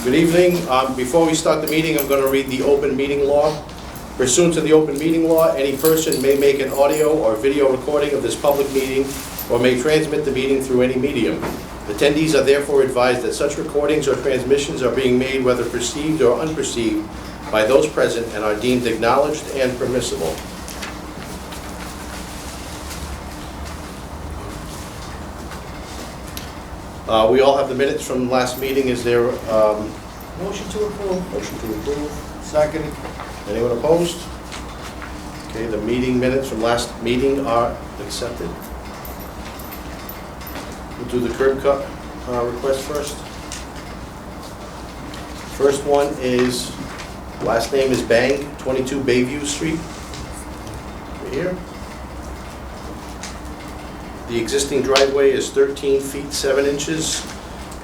Good evening. Before we start the meeting, I'm going to read the open meeting law. Pursuant to the open meeting law, any person may make an audio or video recording of this public meeting or may transmit the meeting through any medium. Attendees are therefore advised that such recordings or transmissions are being made whether perceived or unperceived by those present and are deemed acknowledged and permissible. We all have the minutes from last meeting. Is there Motion to approve. motion to approve? Second. Anyone opposed? Okay, the meeting minutes from last meeting are accepted. We'll do the curb cut request first. First one is, last name is Bang, 22 Bayview Street. Right here. The existing driveway is 13 feet 7 inches.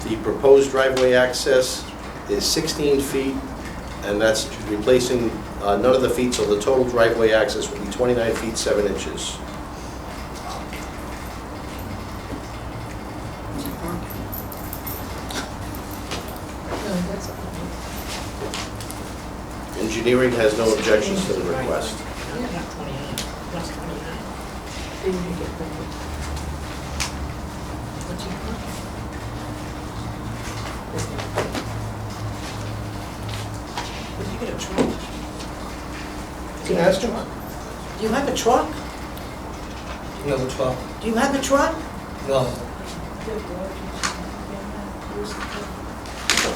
The proposed driveway access is 16 feet, and that's replacing none of the feet, so the total driveway access will be 29 feet 7 inches. No, that's okay. Engineering has no objections to the request. Not 29, plus 29. Then you get the... What's your point? Did you get a truck? You can ask him. Do you have a truck? No truck. Do you have a truck? No.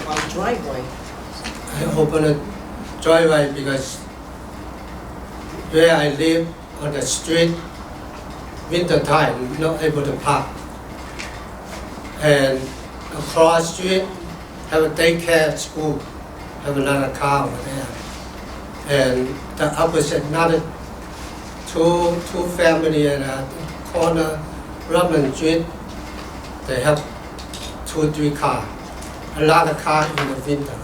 On driveway. I open a driveway because where I live on the street, winter time, not able to park. And across street, have a daycare school, have another car over there. And the opposite, another two family in a corner, Robin Street, they have 2 or 3 cars. A lot of cars in the winter.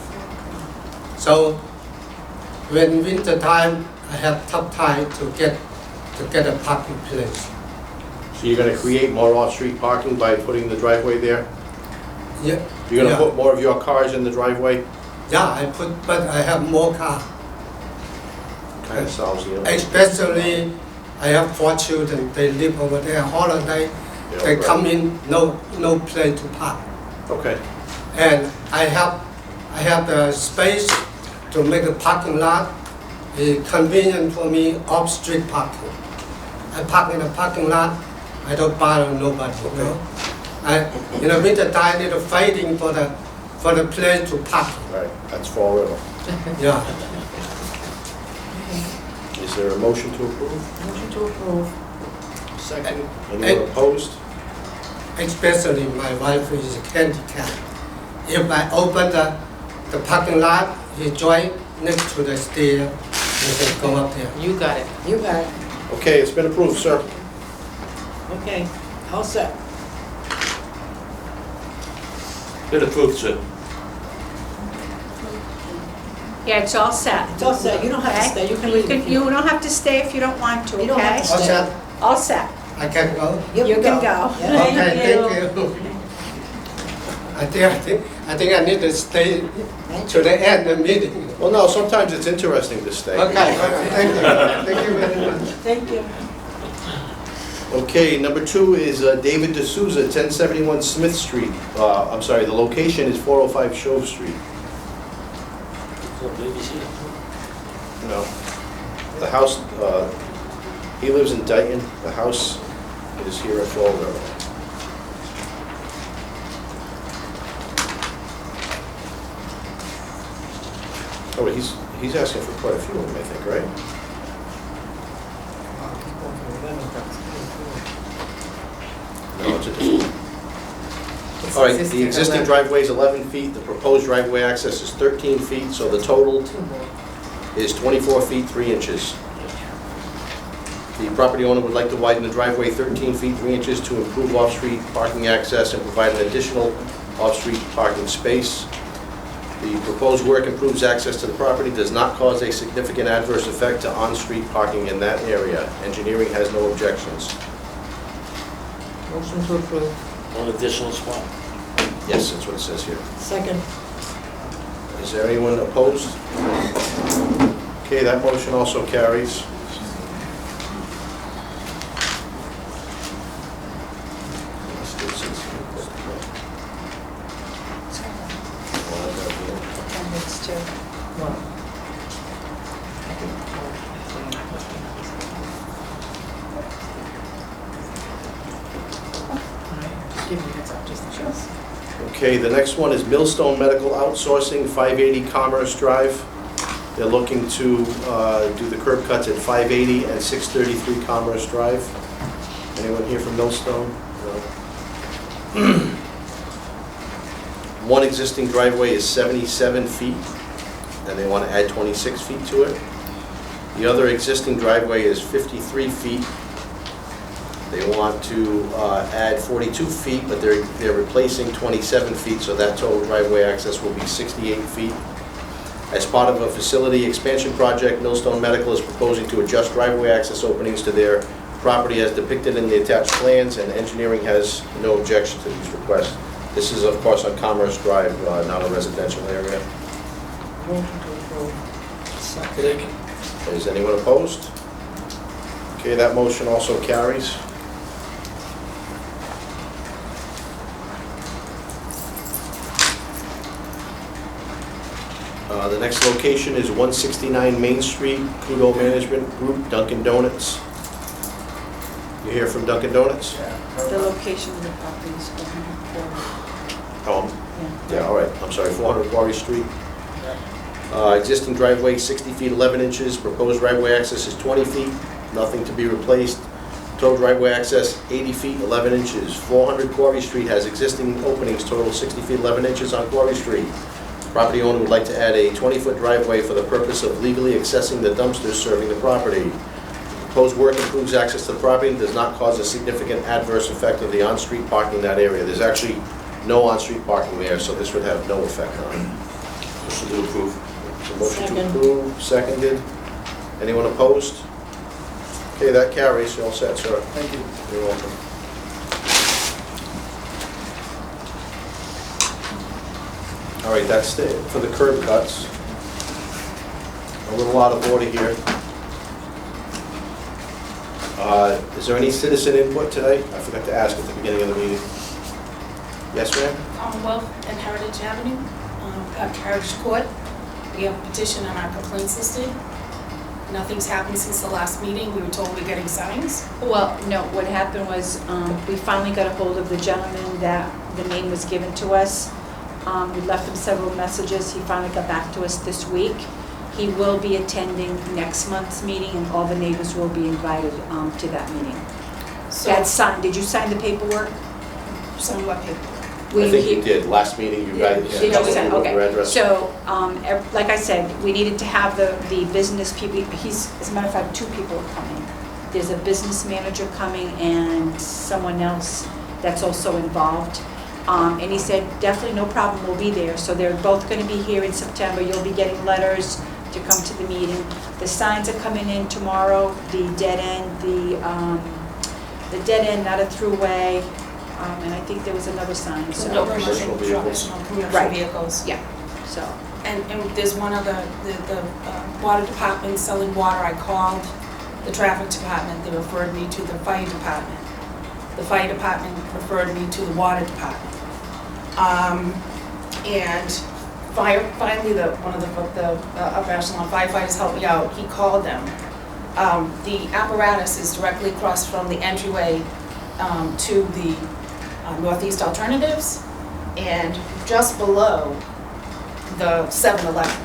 So when winter time, I have tough time to get a parking place. So you're gonna create more off-street parking by putting the driveway there? Yeah, You're gonna Yeah. put more of your cars in the driveway? yeah, but I have more car. Kinda solves the... Especially, I have 4 children. They live over there holiday. Yeah, They right. come in, no place to park. Okay, And I have the space to make a parking lot. It's convenient for me off-street parking. I park in the parking lot. I don't bother nobody. You know? In the winter time, it's fighting for the place to park. right, that's Fall River. Yeah. Is there a motion to approve? Motion to approve. Second. Anyone opposed? Especially my wife is handicapped. If I open the parking lot, he join next to the stair, he can go up there. You got it. You got it. Okay, it's been approved, sir. Okay, all set. Been approved, sir. Yeah, it's all set. It's all set. You don't have to Okay? stay. You can leave. if You don't have to stay if you don't want to, You don't have okay? to What's that? All set. I can go? You can go. Yeah. Okay, thank you. I think I need to stay Thank to you. the end of the meeting. Well, no, sometimes it's interesting to stay. Okay, thank you. Thank you very much. Thank you. Okay, number 2 is David D'Souza, 1071 Smith Street. I'm sorry, the location is 405 Shove Street. No. The house, he lives in Dayton. The house is here at Fall River. Oh, he's asking for quite a few of them, I think, right? No, it's a different. All right, the existing driveway is 11 feet, the proposed driveway access is 13 feet, so the total Two more. is 24 feet 3 inches. The property owner would like to widen the driveway 13 feet 3 inches to improve off-street parking access and provide an additional off-street parking space. The proposed work improves access to the property, does not cause a significant adverse effect to on-street parking in that area. Engineering has no objections. Motion to approve. One additional spot. Yes, that's what it says here. Second. Is there anyone opposed? Okay, that motion also carries. Appendix 2. Well, I think, so you're not looking at this. All right, just give me a heads up, just in case. Okay, the next one is Millstone Medical Outsourcing, 580 Commerce Drive. They're looking to do the curb cuts at 580 and 633 Commerce Drive. Anyone here from Millstone? No. One existing driveway is 77 feet, and they want to add 26 feet to it. The other existing driveway is 53 feet. They want to add 42 feet, but they're replacing 27 feet, so that total driveway access will be 68 feet. As part of a facility expansion project, Millstone Medical is proposing to adjust driveway access openings to their property as depicted in the attached plans, and engineering has no objection to these requests. This is, of course, on Commerce Drive, not a residential area. Motion to approve. Second. Is anyone opposed? Okay, that motion also carries. The next location is 169 Main Street, Kudo Management Group, Dunkin' Donuts. You hear from Dunkin' Donuts? The location of the property is 440. Oh, yeah, all right, I'm sorry, 400 Quarry Street. Existing driveway, 60 feet 11 inches, proposed driveway access is 20 feet, nothing to be replaced. Total driveway access, 80 feet 11 inches. 400 Quarry Street has existing openings, total 60 feet 11 inches on Quarry Street. Property owner would like to add a 20-foot driveway for the purpose of legally accessing the dumpsters serving the property. Proposed work improves access to the property and does not cause a significant adverse effect of the on-street parking in that area. There's actually no on-street parking there, so this would have no effect on it. Motion to approve. So motion to Second. approve, seconded. Anyone opposed? Okay, that carries. You're all set, sir. Thank you. You're welcome. All right, that's it for the curb cuts. A little out of order here. Is there any citizen input today? I forgot to ask at the beginning of the meeting. Yes, ma'am? Commonwealth and Heritage Avenue, Heritage Court. We have a petition on our complaints listed. Nothing's happened since the last meeting. We were told we're getting signs. Well, no, what happened was, we finally got a hold of the gentleman that the name was given to us. We left him several messages. He finally got back to us this week. He will be attending next month's meeting, and all the neighbors will be invited to that meeting. So, That's signed. Did you sign the paperwork? some what paper? Were I think here? you did. Last meeting, you guys. Did you sign? your Okay. address. So, like I said, we needed to have the business people, as a matter of fact, two people are coming. There's a business manager coming and someone else that's also involved. And he said, definitely no problem, we'll be there. So they're both gonna be here in September. You'll be getting letters to come to the meeting. The signs are coming in tomorrow, the dead end, the dead end, not a throughway, and I think there was another sign, so. No commercial vehicles. No commercial Right. vehicles. Yeah, so, And there's one other, the water department selling water. I called the traffic department. They referred me to the fire department. The fire department referred me to the water department. And finally, one of the upper echelon firefighters helped me out. He called them. The apparatus is directly across from the entryway to the Northeast Alternatives, and just below the 7-Eleven.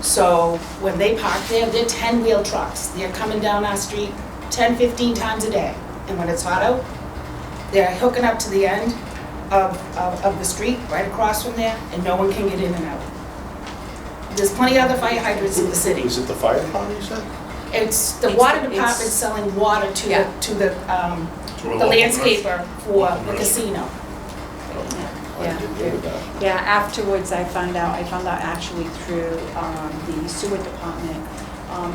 So when they park there, they're 10-wheel trucks. They're coming down our street 10, 15 times a day. And when it's hot out, they're hooking up to the end of the street, right across from there, and no one can get in and out. There's plenty of other fire hydrants in the city. Is it the fire department, you said? It's the It's- water it's- department selling water to Yeah. the landscaper for the casino. I didn't hear that. yeah, afterwards I found out actually through the sewer department,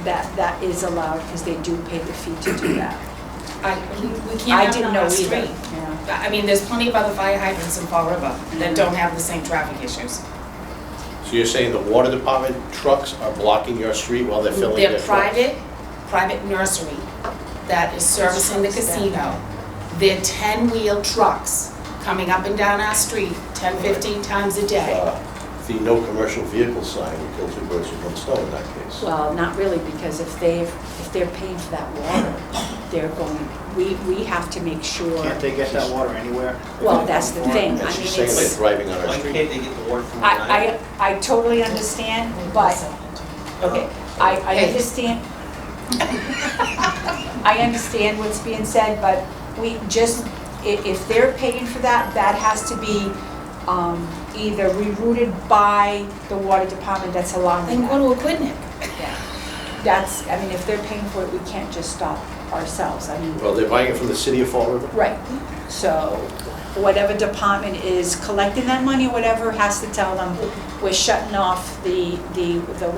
that is allowed, because they do pay the fee to do that. We can't I have it didn't on know our either. street. Yeah. I mean, there's plenty of other fire hydrants in Fall River that don't have the same traffic issues. So So you're saying the water department trucks are blocking your street while they're filling their They're trucks? private nursery that is servicing the casino. They're 10-wheel trucks coming up and down our street 10, 15 times a day. The no commercial vehicle sign would kill two birds with one stone in that case. Well, not really, because if they're paying for that water, they're going, we have to make sure. Can't they get that water anywhere? Well, that's the thing. And I she's mean, saying they're it's, driving on our Why street. can't they get the water from the night? I totally understand, but, okay, I understand. I understand what's being said, but we just, if they're paying for that, that has to be either rerouted by the water department that's allowing Then that. go to Aquidneck. Yeah. That's, I mean, if they're paying for it, we can't just stop ourselves, I mean. Well, they're buying it from the city of Fall River? Right, so whatever department is collecting that money, whatever, has to tell them, we're shutting off the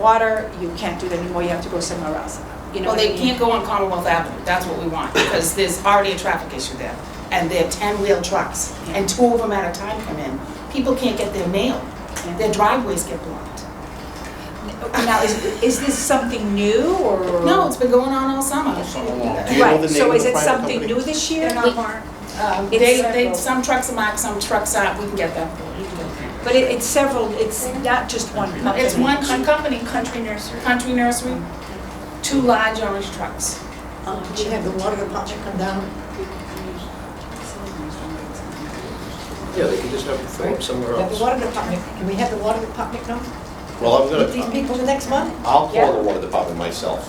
water, you can't do that anymore, you have to go somewhere else. You know Well, what I they mean? can't go on Commonwealth Avenue, that's what we want, because there's already a traffic issue there. And they're 10-wheel trucks, and 2 of them at a time come in. People can't get their mail, their driveways get blocked. Now, is this something new, or? No, it's been going on all summer. Do you know Right, the name so of is the it private something company? new this year? They, some trucks are marked, some trucks aren't, we can get that. But it's several, it's not just one company. It's one company, Country Nursery, 2 large orange trucks. Should have the water department come down. Yeah, they can just have it fill up somewhere Have the else. water department, can we have the water department come? Well, I'm Meet these gonna, people the next month? I'll Yeah. call the water department myself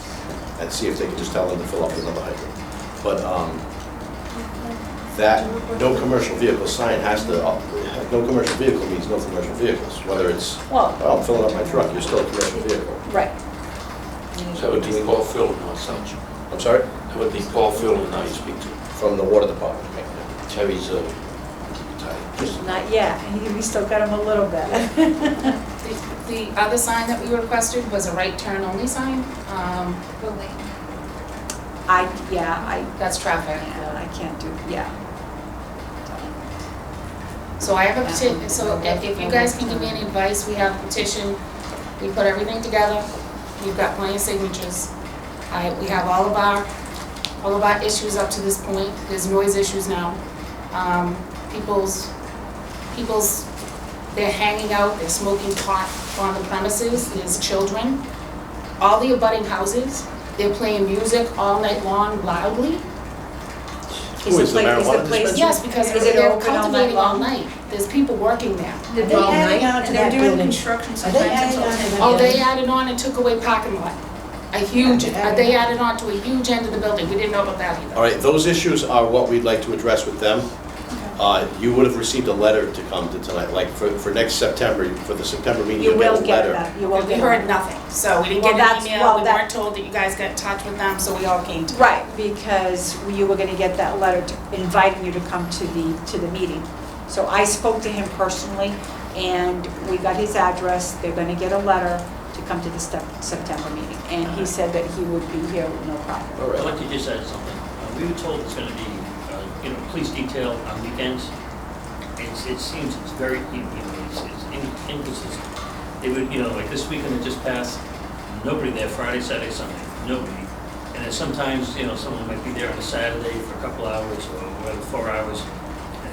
and see if they can just tell them to fill up another hydrant. But, that no commercial vehicle sign has to, no commercial vehicle means no commercial vehicles, whether it's, Well, well, I'm filling up my truck, you're still a commercial vehicle. right, So it would be Paul Phil, not such. I'm sorry? It would be Paul Phil now you speak to. From the water department. Terry's retired. not yet, we still got him a little bit. The other sign that we requested was a right turn only sign. That's traffic. I can't do, yeah. So I have a petition, so if you guys can give me any advice, we have a petition, we put everything together, we've got plenty of signatures. We have all of our issues up to this point, there's noise issues now. They're hanging out, they're smoking pot on the premises, there's children. All the abutting houses, they're playing music all night long loudly. Who is the marijuana dispensary? Yes, because Is it they're open all night cultivating all long? night. There's people working there. Are they adding on to that building? construction Are they adding on to that? Oh, they building? added on and took away parking lot. They added on to a huge end of the building. We didn't know about that either. All right, those issues are what we'd like to address with them. You would have received a letter to come to tonight, like for next September, for the September meeting, You you'll get a will get letter. that, you will We get heard that. nothing, so we didn't Well, get that's- an well, email. We that- weren't told that you guys got in touch with them, so we all came to. Right, because you were gonna get that letter inviting you to come to the meeting. So I spoke to him personally, and we got his address, they're gonna get a letter to come to the September meeting. And he said that he would be here with no problem. All I'd right. like to just add something. We were told it's going to be, police detail on weekends. It seems it's very, it's inconsistent. They would, like this weekend that just passed, nobody there Friday, Saturday, Sunday, nobody. And then sometimes, someone might be there on a Saturday for a couple hours or whatever, 4 hours.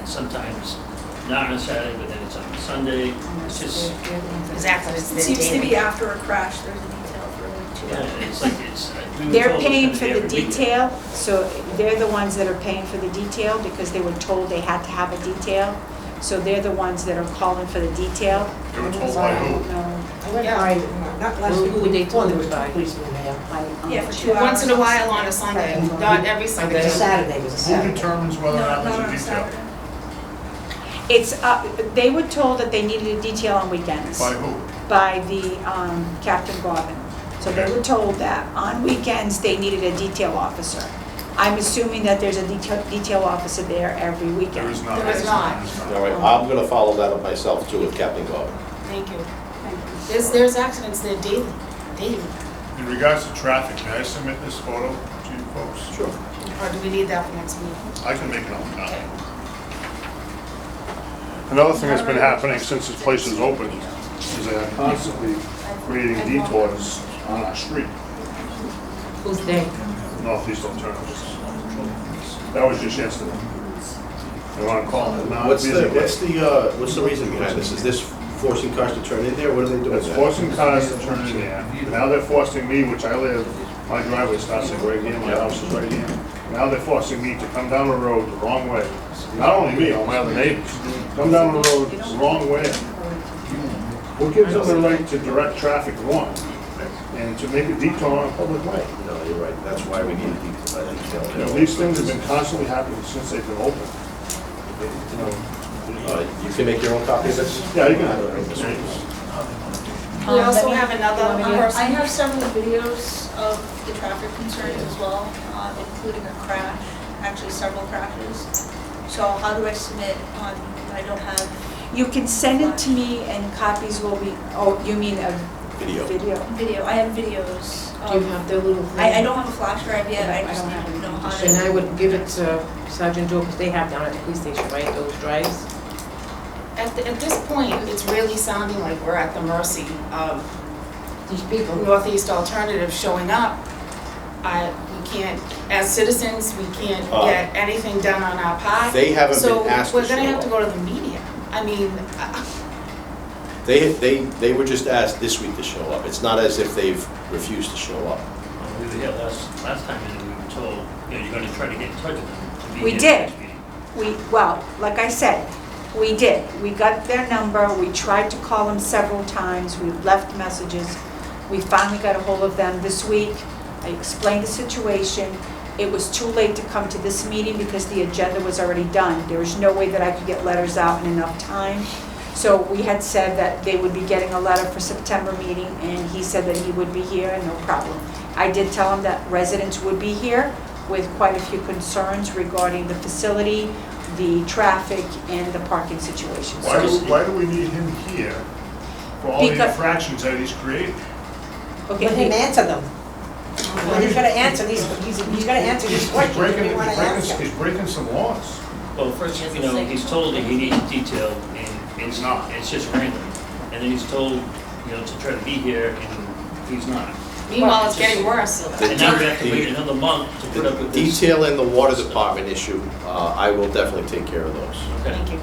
And sometimes not on a Saturday, but then it's on a Sunday. It's just, Exactly, it's It their seems to be daily. after a crash, there's a detail for like 2 hours. yeah, it's like, we were They're told it's paying gonna for be the every weekend. detail, so they're the ones that are paying for the detail because they were told they had to have a detail. So they're the ones that are calling for the detail. They were told by who? No, I went Yeah. by, not last week, Who the they week before, told there was them by. two policemen there. Yeah, for 2 hours. Once in a while on a Sunday, not every It Sunday. was a Saturday, it was a Who Saturday. determines whether or No, not not on a there's a detail? Saturday. It's, they were told that they needed a detail on weekends. By who? By the Captain Garvin. So they were told that on weekends, they needed a detail officer. I'm assuming that there's a detail officer there every There weekend. is not. There is not. All right, I'm gonna follow that up myself too with Captain Garvin. Thank you. There's accidents there daily. In regards to traffic, may I submit this photo to you folks? Sure. Or do we need that for next meeting? I can make it on Another thing that's been happening since this place is open is because they are constantly creating detours on our street, Who's they? northeast alternatives. That was just yesterday. They want to call it. Now What's it's the, busy. what's the reason behind this? Is this forcing cars to turn in there? What are they doing? It's forcing cars to turn in there. Now they're forcing me, which I live, my driveway starts like right here, my house is right here. Now they're forcing me to come down the road the wrong way. Not only me, all my other neighbors. Come down the road the wrong way. Who gives them the right to direct traffic, one, and to make a detour on a public way? No, you're right. That's why we need a detail. You know, these things have been constantly happening since they've been open. You know, You can make your own copy of this? yeah, you can have it. We also have I another person. have several videos of the traffic concerns as well, including a crash, actually several crashes. So how do I submit on, I don't have You can send it to me and copies will be, oh, you mean a Video. video? video, I have videos. Do you have their little thing? I don't have a flash drive yet, I just I don't have need to know how to. And I would give it to Sergeant Joe, because they have down at the police station, right, those drives? At this point, it's really sounding like we're at the mercy of These people. Northeast Alternative showing up. We can't, as citizens, we can't get anything done on our part. They haven't been asked So to we're gonna show have to up. go to the media. I mean, They were just asked this week to show up. It's not as if they've refused to show up. We were here last time, and we were told, you know, you're gonna try to get in touch with them to be We here did. next meeting. Well, like I said, we did. We got their number, we tried to call them several times, we left messages. We finally got a hold of them this week. I explained the situation. It was too late to come to this meeting because the agenda was already done. There was no way that I could get letters out in enough time. So we had said that they would be getting a letter for September meeting, and he said that he would be here, no problem. I did tell him that residents would be here with quite a few concerns regarding the facility, the traffic, and the parking situation. Why do we need him here for all the Because- infractions that he's created? Okay, Let him answer them. Well, he's gotta answer these, he's gotta answer these questions if we wanna ask him. He's breaking some laws. Well, first, you know, he's told that he needs detail, and it's not, it's just random. And then he's told, you know, to try to be here, and he's not. meanwhile, it's getting worse. And now we have to wait another month to put up with this. Detail in the water department issue, I will definitely take care of those. Okay. Thank you.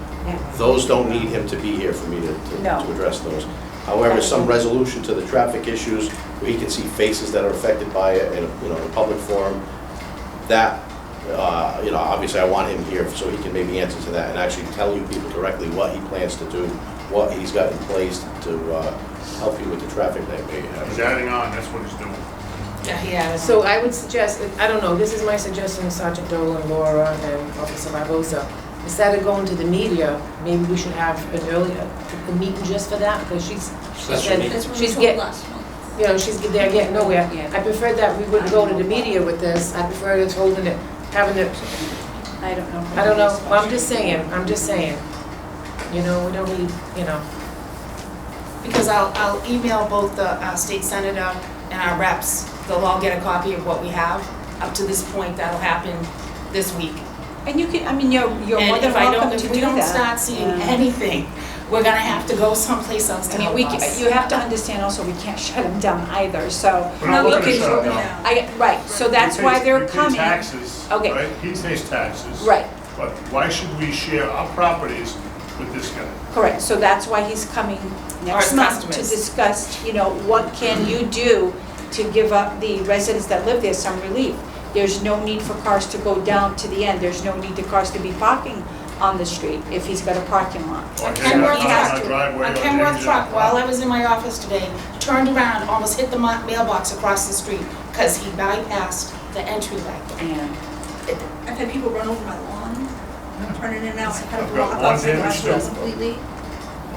Those don't need him to be here for me to No. address those. However, some resolution to the traffic issues, where he can see faces that are affected by it in a, you know, a public forum, that, you know, obviously I want him here so he can maybe answer to that and actually tell you people directly what he plans to do, what he's got in place to help you with the traffic that may He's have. adding on, that's what he's doing. Yeah. So I would suggest, I don't know, this is my suggestion, Sergeant Doe and Laura and Officer Barbosa. Instead of going to the media, maybe we should have an earlier, a meeting just for that, because she Special said, meeting. That's what we she's told getting, last month. you know, they're getting nowhere. Yeah. I prefer that we wouldn't go to the media with this, I prefer it holding it, having it, I don't know. I don't know, well, I'm just saying, you know, we don't need, you know. Because I'll email both the state senator and our reps. They'll all get a copy of what we have. Up to this point, that'll happen this week. And you can, I mean, you're more And than if welcome to do that. we don't start seeing Yeah. anything, we're gonna have to go someplace else to I mean, help us. you have to understand also, we can't shut them down either, so. We're not we looking to can- shut him down. Right, so that's We why pay- they're we pay coming. taxes, Okay. right? He pays taxes. Right, But why should we share our properties with this guy? correct, so that's why he's coming next Our month to customers. discuss, you know, what can you do to give up the residents that live there some relief. There's no need for cars to go down to the end, there's no need for cars to be parking on the street if he's got a parking lot. Or A hang Kenworth out on truck, our driveway a or Kenworth damage truck, our while I was in my office today, turned around, almost hit the mailbox across the street, because he bypassed the entryway. And I've had people run over my lawn, turning in and out, I've had I've to got block lawn off the damage grass too. completely.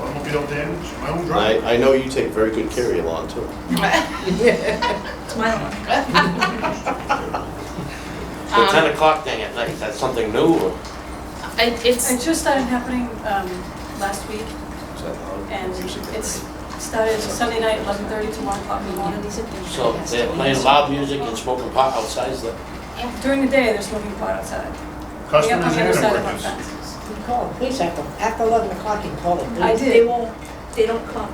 automobile damage, my own driveway. I know you take very good care of your lawn too. It's my lawn. The 10 o'clock thing at night, that's something new or? It's, It just started happening last week, and it's started Sunday night, 11:30 to 1 o'clock in the morning. So they're playing loud music and smoking pot outside, is that? During the day, they're smoking pot outside. Customers On the other and side of our workers. fences. You call the police after 11 o'clock, you can call the police. I They did. won't, they don't come.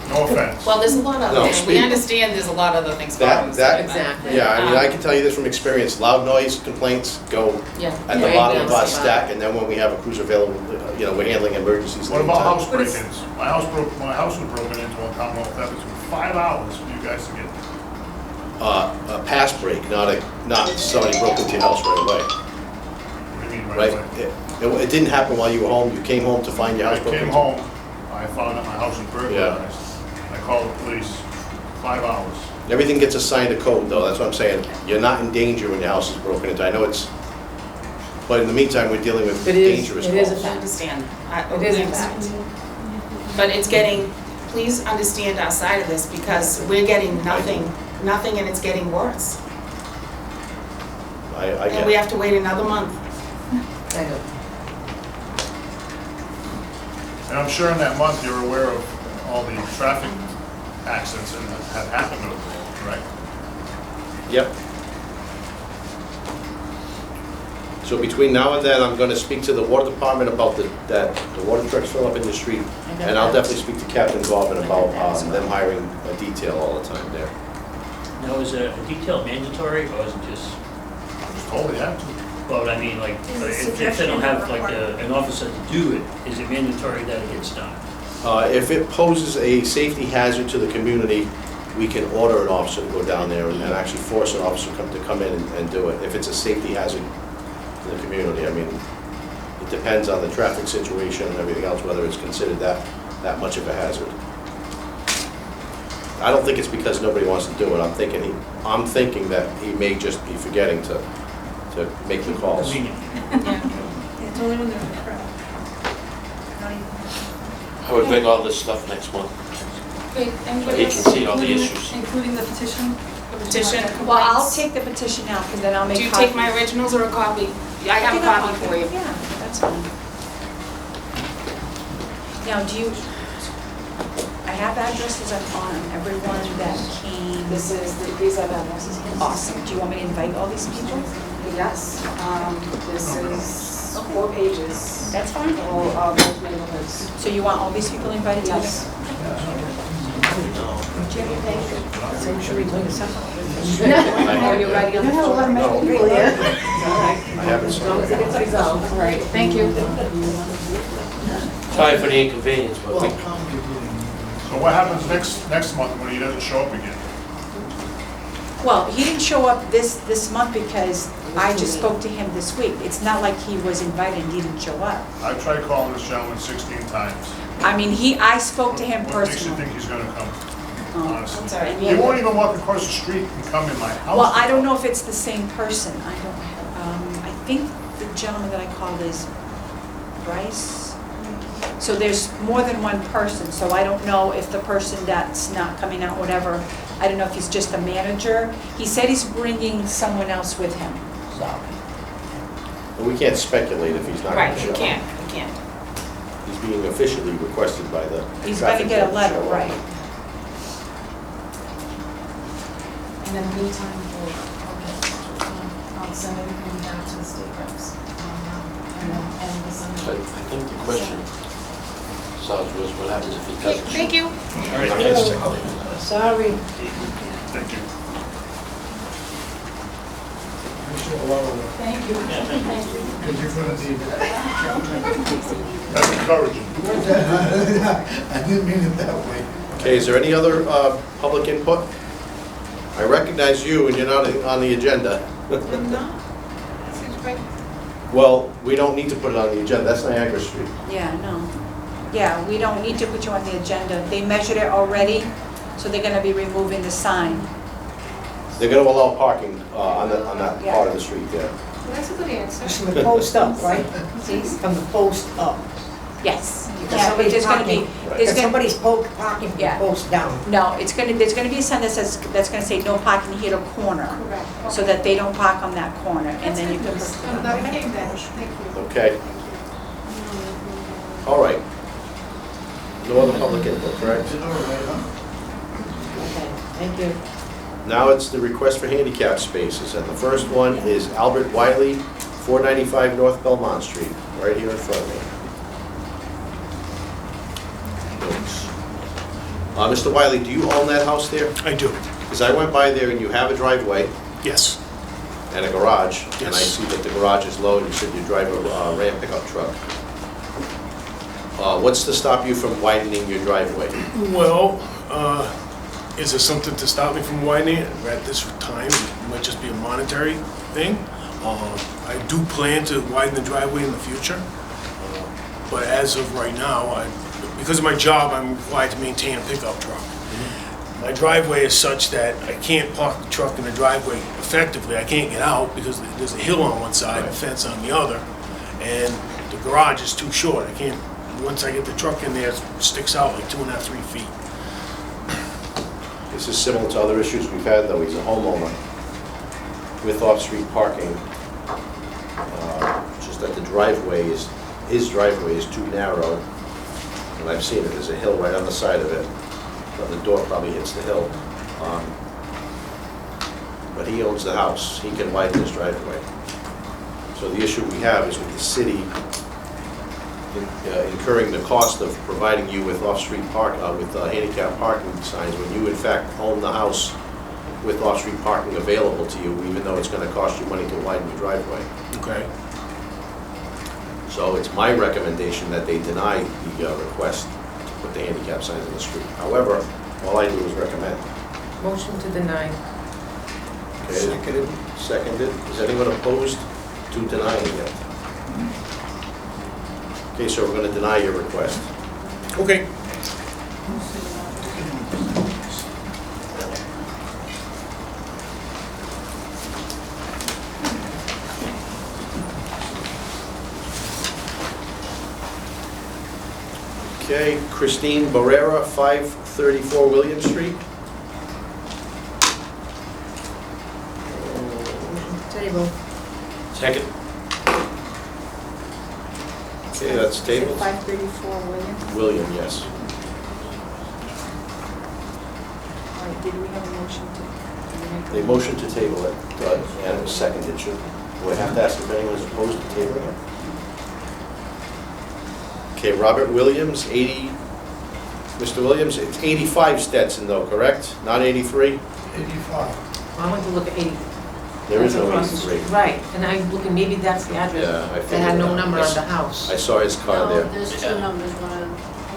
No offense. Well, there's a lot of No, other things. We speak- understand there's a lot of other things going on. Exactly. Yeah, I mean, I can tell you this from experience, loud noise complaints go Yeah. at the Way bottom down of our the stack, and then when we have a cruiser available, you know, we're handling emergencies. What about house But it's- break-ins? My house was broken into on Commonwealth Avenue. It took 5 hours for you guys to get. A pass break, not somebody broke into your house right away, What do you mean right? away? It didn't happen while you were home, you came home to find your I house broken came into. home, I found out my house was burglarized. I called the police, 5 hours. Everything gets assigned a code, though, that's what I'm saying. You're not in danger when your house is broken into. I know it's, but in the meantime, we're dealing with It is- dangerous it is a calls. I understand. It is in fact. But it's getting, please understand our side of this, because we're getting nothing, and it's getting worse. I And get we it. have to wait another month. I know. And I'm sure in that month, you're aware of all the traffic accidents that have happened over there, correct? Yep. So between now and then, I'm gonna speak to the water department about the water trucks fill up in the street. And I'll definitely speak to Captain Garvin about them hiring a detail all the time there. Now, is a detail mandatory, or is it just, I was told they had to. well, I mean, like, if they don't have like an officer to do it, is it mandatory that it gets done? If it poses a safety hazard to the community, we can order an officer to go down there and actually force an officer to come in and do it. If it's a safety hazard to the community, I mean, it depends on the traffic situation and everything else, whether it's considered that much of a hazard. I don't think it's because nobody wants to do it. I'm thinking that he may just be forgetting to make the calls. Convenient. It's only when there's a crowd. Not even. I would bring all this stuff next month. Wait, So anybody he else? can see all the Including- issues. Including the petition? The petition, Well, I'll complaints. take the petition now, because then I'll make Do you copies. take my originals or a copy? I have a copy for you. Yeah, that's fine. Now, I have addresses on everyone that came. These are the addresses. Awesome. Do you want me to invite all these people? Yes, this is 4 pages, That's fine. all both neighborhoods. So you want all these people invited to Yes. this? So should we bring this up? Are you writing on the floor? No, People, yeah. I haven't As long as seen it it. gets resolved, all right, thank you. Sorry for the inconvenience, but we, So what happens next month when he doesn't show up again? Well, he didn't show up this month because I just spoke to him this week. It's not like he was invited and he didn't show up. I tried calling this gentleman 16 times. I mean, I spoke to him What makes you personally. think he's gonna come, Oh. honestly? I'm sorry. He won't even walk across the street and come in my house. Well, I don't know if it's the same person. I think the gentleman that I called is Bryce. So there's more than one person, so I don't know if the person that's not coming out, whatever, I don't know if he's just a manager. He said he's bringing someone else with him, so. But we can't speculate if he's not going Right, to show you up. can't. He's being officially requested by the He's gonna traffic get a court to letter, show up. right. And in the meantime, I'll send everything down to the state reps. And we'll send but it. I think the question, Sarge, was what happens if he doesn't show Thank you. All right, Sorry. thank you. Thank you. That's encouraging. I didn't mean it that way. Okay, is there any other public input? I recognize you and you're not on the agenda. I'm not. Seems great. Well, we don't need to put it on the agenda, that's Niagara Street. Yeah, no. Yeah, we don't need to put you on the agenda. They measured it already, so they're gonna be removing the sign. They're gonna allow parking on that Yeah. part of the street there. That's a good answer. It's from the post up, right? From the post up. Yes. Because Yeah, somebody's there's gonna be, parking, there's because gonna, somebody's parking from the Yeah. post down. no, there's gonna be a sign that says, that's gonna say no parking here to corner, Correct. so that they don't park on that corner, and then you can. That became that, thank you. Okay. All right. No other public input, correct? Okay, thank you. Now it's the request for handicap spaces, and the first one is Albert Wiley, 495 North Belmont Street, right here in front of me. Mr. Wiley, do you own that house there? I do, Because I went by there and you have a driveway yes. and a garage, and I Yes. see that the garage is low, and you said you drive a Ram pickup truck. What's to stop you from widening your driveway? Well, is there something to stop me from widening it at this time? It might just be a monetary thing. I do plan to widen the driveway in the future, but as of right now, because of my job, I'm required to maintain a pickup truck. My driveway is such that I can't park the truck in the driveway effectively. I can't get out because there's a hill on one side and a fence on the other, and the garage is too short. I can't, once I get the truck in there, it sticks out like 2.5, 3 feet. This is similar to other issues we've had, though. He's a homeowner with off-street parking. Just that the driveway is, his driveway is too narrow, and I've seen it, there's a hill right on the side of it. But the door probably hits the hill. But he owns the house, he can widen his driveway. So the issue we have is with the city incurring the cost of providing you with off-street with handicap parking signs, when you in fact own the house with off-street parking available to you, even though it's gonna cost you money to widen your driveway. Okay. So it's my recommendation that they deny the request to put the handicap signs in the street. However, all I do is recommend. Motion to deny. Okay. Seconded. Is anyone opposed to denying it? Okay, so we're going to deny your request. Okay. Okay, Christine Barrera, 534 William Street. Table. Second. Okay, that's tabled. 534 William. William, yes. All right, did we have a motion to? They motioned to table it, and it was seconded. Do I have to ask if anyone is opposed to tabling it? Okay, Robert Williams, 80, Mr. Williams, it's 85 Stetson though, correct? Not 83? 85. Well, I went to look at 80. There is That's no across the 83. street. Right, and I'm looking, maybe that's the address. Yeah, I That had no figured number that. on the house. I saw his car No, there. there's two numbers, one on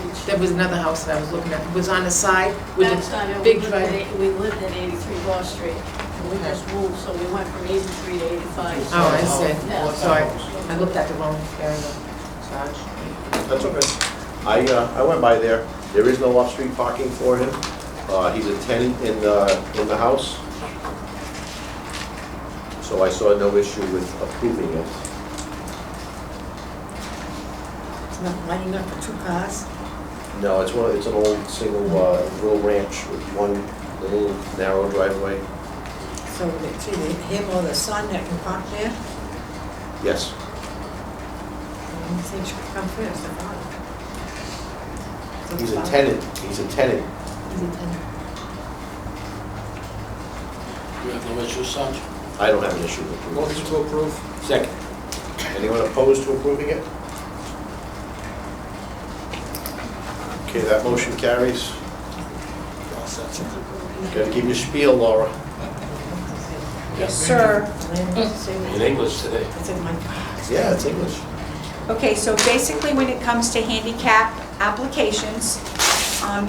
each. There was another house that I was looking at. It was on the side with That's the not it. big We lived driveway. at- We lived at 83 Law Street. We just moved, so we went from 83 to 85. Oh, I see. Yeah. Sorry, I looked at the wrong area. Sarge. That's okay. I went by there. There is no off-street parking for him. He's a tenant in the house. So I saw no issue with approving it. It's not lining up for 2 cars. No, it's an old single rural ranch with one little narrow driveway. So it's either him or the son that can park there. Yes. I think should come first, the father. So He's the a father- tenant. He's a tenant. He's a tenant. You have no issue, Sarge? I don't have an issue with approving Motion it. to approve. Second. Anyone opposed to approving it? Okay, that motion carries. Got to give your spiel, Laura. Yes, sir. In English today. It's in my, Yeah, it's English. Okay, so basically when it comes to handicap applications,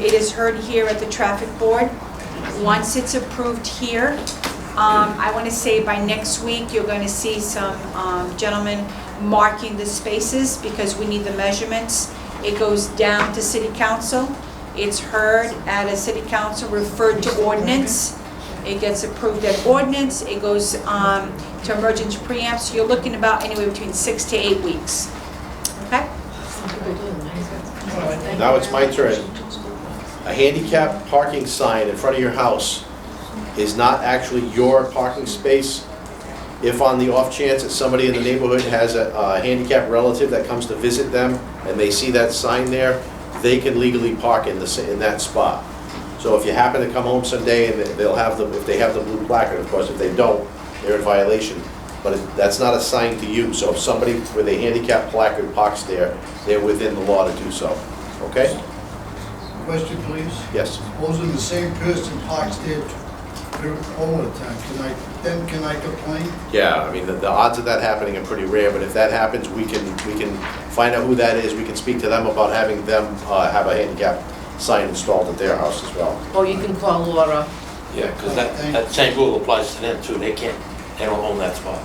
it is heard here at the traffic board. Once it's approved here, I want to say by next week, you're going to see some gentlemen marking the spaces because we need the measurements. It goes down to city council. It's heard at a city council, referred to ordinance. It gets approved at ordinance. It goes to emergency preamp. So you're looking about anywhere between 6 to 8 weeks. Okay? Now it's my turn. A handicap parking sign in front of your house is not actually your parking space. If on the off chance that somebody in the neighborhood has a handicapped relative that comes to visit them and they see that sign there, they can legally park in that spot. So if you happen to come home someday and they'll have if they have the blue placard, of course, if they don't, they're in violation. But that's not assigned to you. So if somebody with a handicap placard parks there, they're within the law to do so. Okay? Question, please. Yes. Supposing the same person parks there all the time, can I complain? Yeah, I mean, the odds of that happening are pretty rare, but if that happens, we can find out who that is. We can speak to them about having them have a handicap sign installed at their house as well. Or you can call Laura. Yeah, because that same rule applies to them too. They don't own that spot.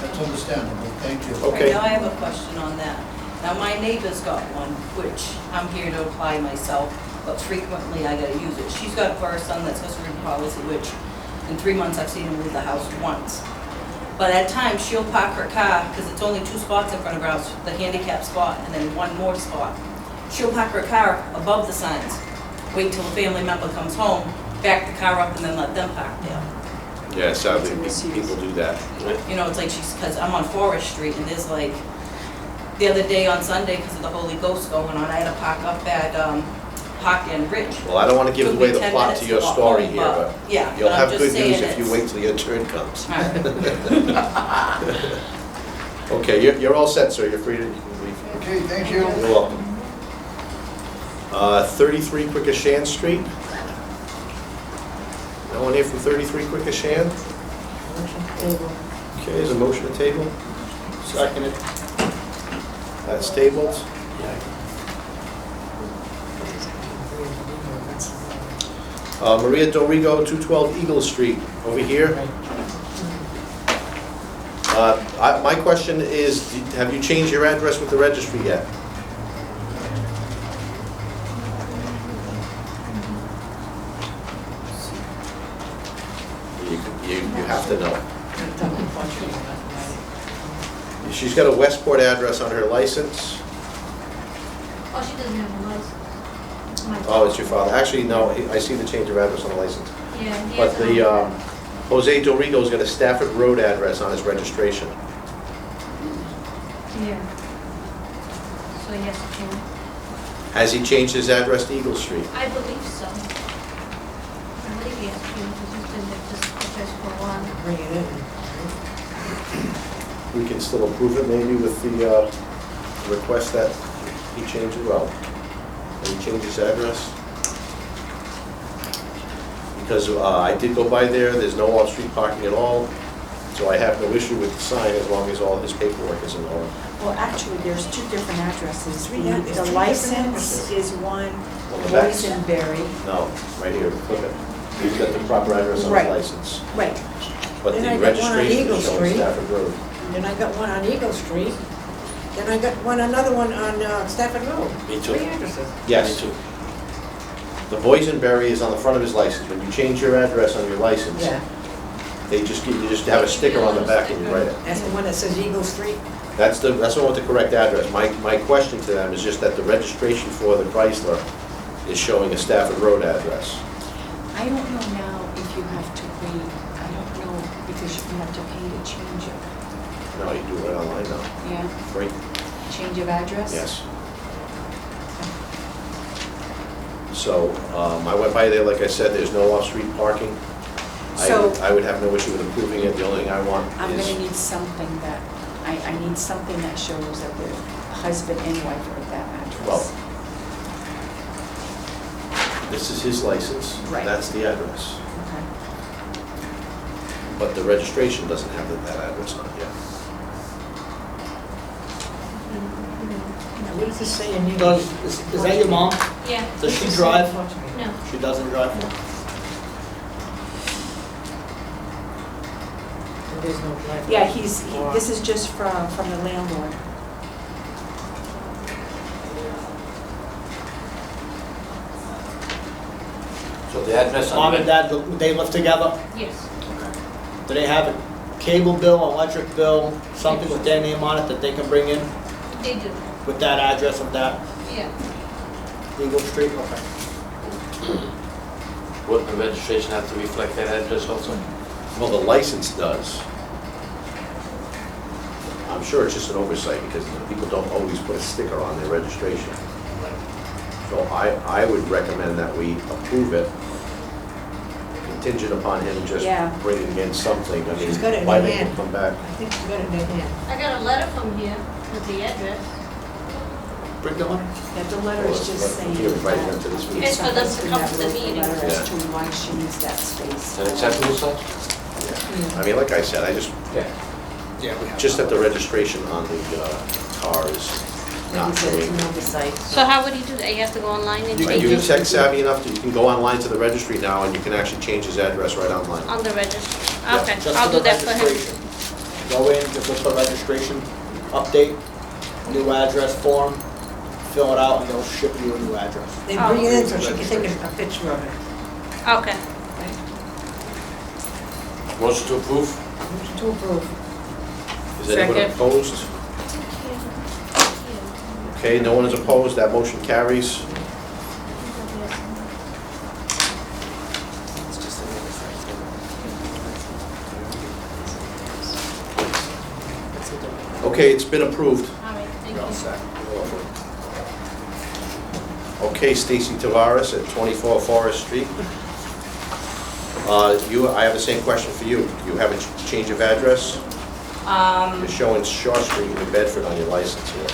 That's understandable, thank you. Okay. Now I have a question on that. Now my neighbor's got one, which I'm here to apply myself, but frequently I gotta use it. She's got for her son that's custody policy, which in 3 months I've seen him leave the house once. But at times she'll park her car, because it's only 2 spots in front of her house, the handicap spot and then 1 more spot. She'll park her car above the signs, wait till a family member comes home, back the car up and then let them park there. Yeah, sadly, people do that. You know, it's like because I'm on Forest Street and there's like, the other day on Sunday, because of the Holy Ghost going on, I had to park up at Park and Ridge. Well, I don't want to give Took away me the 10 plot minutes to your walk story home, here, but yeah, you'll but I'm have just good news saying if you it's- wait till your turn comes. All right. Okay, you're all set, sir. You're free to, you can leave. Okay, thank you. You're welcome. 33 Quequechan Street. No one here from 33 Quequechan? Okay, is a motion to table? Seconded. That's tabled. Maria Dorigo, 212 Eagle Street, over here. My question is, have you changed your address with the registry yet? You have to know. She's got a Westport address on her license. Oh, she doesn't have a license. My Oh, it's your father. Actually, no, I see the change of address on the license. Yeah, he But has the, a- Jose Dorigo's got a Stafford Road address on his registration. Yeah. So yes, it can. Has he changed his address to Eagle Street? I believe so. I believe he has to, because he's been there just for a while. Bring it in. We can still approve it maybe with the request that he change it, well, that he change his address. Because I did go by there's no off-street parking at all, so I have no issue with the sign as long as all his paperwork is in order. Well, actually, there's 2 different addresses. Three ad- The there's three license different is one, On the back. Boysenberry. No, right here, look at, he's got the proper address on his Right. license. Right. But Then the I got one on registration Eagle is showing Street. Stafford Road. Then I got one on Eagle Street. Then I got another one on Stafford Road. Me too. 3 addresses. Yes. Me too. The Boysenberry is on the front of his license. When you change your address on your license, Yeah, they just you just have a sticker on the back and you write it. that's the one that says Eagle Street. That's the one with the correct address. My question to them is just that the registration for the Chrysler is showing a Stafford Road address. I don't know now if you have to pay, I don't know, because you have to pay to change it. No, you do it right online now. Yeah, Free? change of address? Yes. So I went by there, like I said, there's no off-street parking. So- I would have no issue with approving it. The only thing I want I'm is... gonna need something that, I need something that shows that the husband and wife are at that address. Well, this is his license. Right. That's the address. Okay. But the registration doesn't have that address on it yet. Now, what does this say in Eagle? Is that your mom? Yeah. Does she drive? No. She doesn't drive? There's no driveway. Yeah, this is just from the landlord. So the address Mom on and dad, they live together? Yes. Do they have a cable bill, electric bill, something with their name on it that they can bring in They do. with that address of that Yeah. Eagle Street? Okay. Wouldn't the registration have to reflect that address also? Well, the license does. I'm sure it's just an oversight because people don't always put a sticker on their registration. So I would recommend that we approve it contingent upon him just Yeah. bringing in something. I mean, She's got it in why her they hand. can come back. I think she got it in her hand. I got a letter from here with the address. bring the letter? That the letter is just saying You're inviting them that. to this meeting. It's for them to come to the meeting. Letter as Yeah. to why she needs that space. Is that acceptable, sir? I mean, like I said, I just, Yeah, we have. just that the registration on the car is Like not you said, it's doing. an oversight. So how would he do that? You have to go online and Are change you it tech savvy enough that you can go online to the registry now and you can actually change his address right online? on the registry? Yeah, Okay, Just I'll for do the that for him. registration. Go in, just look for registration, update, new address form, fill it out, and they'll ship you a new address. They bring it in so she can take a picture of it. Okay. Motion to approve? Motion to approve. Is anyone Second. opposed? Okay, no one is opposed, that motion carries. Okay, it's been approved. All right, thank You're all you. set. Okay, Stacy Tavares at 24 Forest Street. I have the same question for you. You have a change of address? You're showing Shaw Street in Bedford on your license here.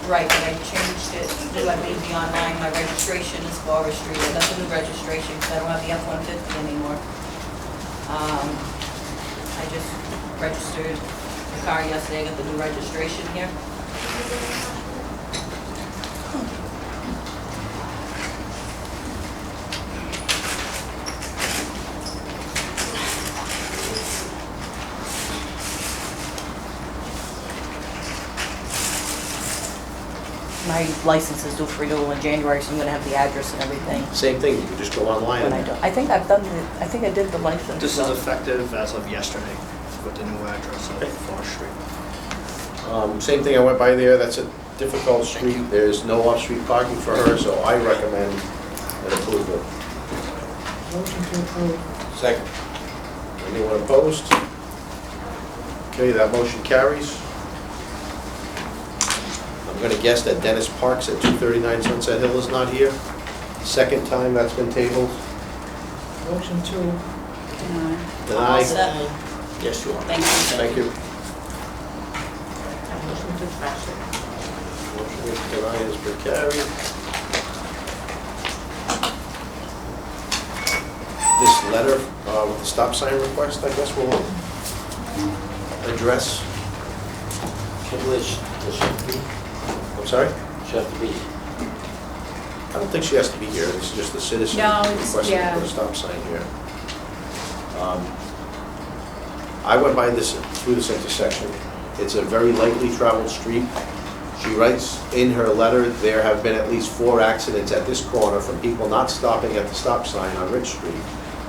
Right, but I changed it, to I made the online, my registration is Forest Street, I got the new registration, because I don't have the F-150 anymore. I just registered the car yesterday, I got the new registration here. My license is due for renewal in January, so I'm gonna have the address and everything Same thing, you can just go online. when I do. I think I've done it, I think I did the license. This is effective as of yesterday with the new address of Forest Street. Same thing, I went by there, that's a difficult street, there's no off-street parking for her, so I recommend an approval. Motion to approve. Second. Anyone opposed? Okay, that motion carries. I'm gonna guess that Dennis Parks at 239 Sunset Hill is not here. Second time that's been tabled. Motion to Deny. Deny. All set. Yes, you are. Thank you. Thank you. motion to trash it. Motion to deny has been carried. This letter with the stop sign request, I guess we'll address. I'm sorry? She has to be. I don't think she has to be here, this is just the citizen No, it's- requesting yeah. for a stop sign here. I went by this, through this intersection, it's a very lightly traveled street. She writes in her letter, there have been at least 4 accidents at this corner from people not stopping at the stop sign on Rich Street.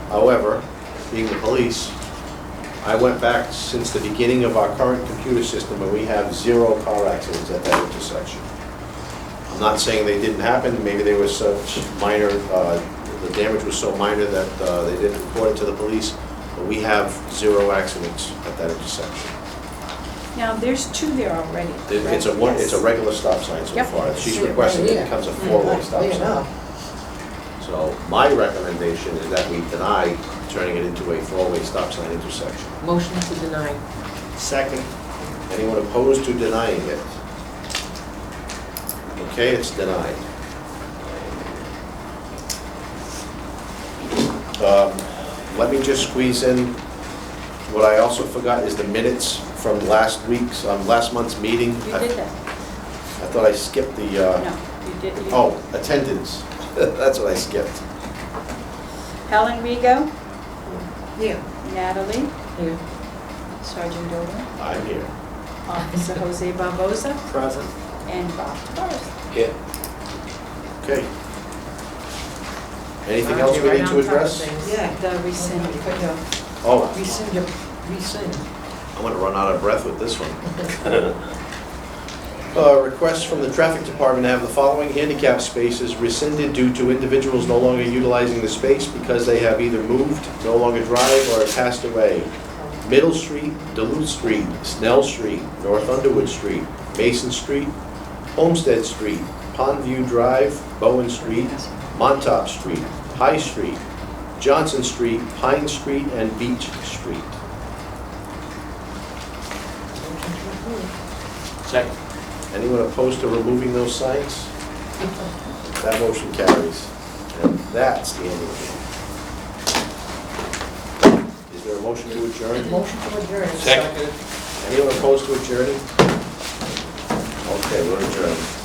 However, being the police, I went back since the beginning of our current computer system and we have 0 car accidents at that intersection. I'm not saying they didn't happen, maybe they were such minor, the damage was so minor that they didn't report it to the police, but we have 0 accidents at that intersection. Now, there's 2 there already. It's a correct? it's a Yes. regular stop sign so Yep. far. She's See it right requesting it here. becomes a 4-way stop Clear sign. enough. So my recommendation is that we deny turning it into a 4-way stop sign intersection. Motion to deny. Second. Anyone opposed to denying it? Okay, it's denied. Let me just squeeze in, what I also forgot is the minutes from last month's meeting. You did that. I thought I skipped the, No, you did. you- oh, attendance. That's what I skipped. Helen Rego, Yeah. Natalie, Here. Sergeant Dolan, I'm here. Officer Jose Barboza, Present. and Bob Tavares. Yeah. Okay. Anything else we Right need on to top of address? things. Yeah. The rescind. Oh, Rescind. I'm gonna run out of breath with this one. Request from the traffic department to have the following handicap spaces rescinded due to individuals no longer utilizing the space because they have either moved, no longer drive, or have passed away. Middle Street, Duluth Street, Snell Street, North Underwood Street, Mason Street, Homestead Street, Pondview Drive, Bowen Street, Montauk Street, High Street, Johnson Street, Pine Street, and Beach Street. Second. Anyone opposed to removing those signs? That motion carries. And that's the end of the meeting. Is there a motion to adjourn? Motion to adjourn. Second. Anyone opposed to adjourning? Okay, we're adjourned.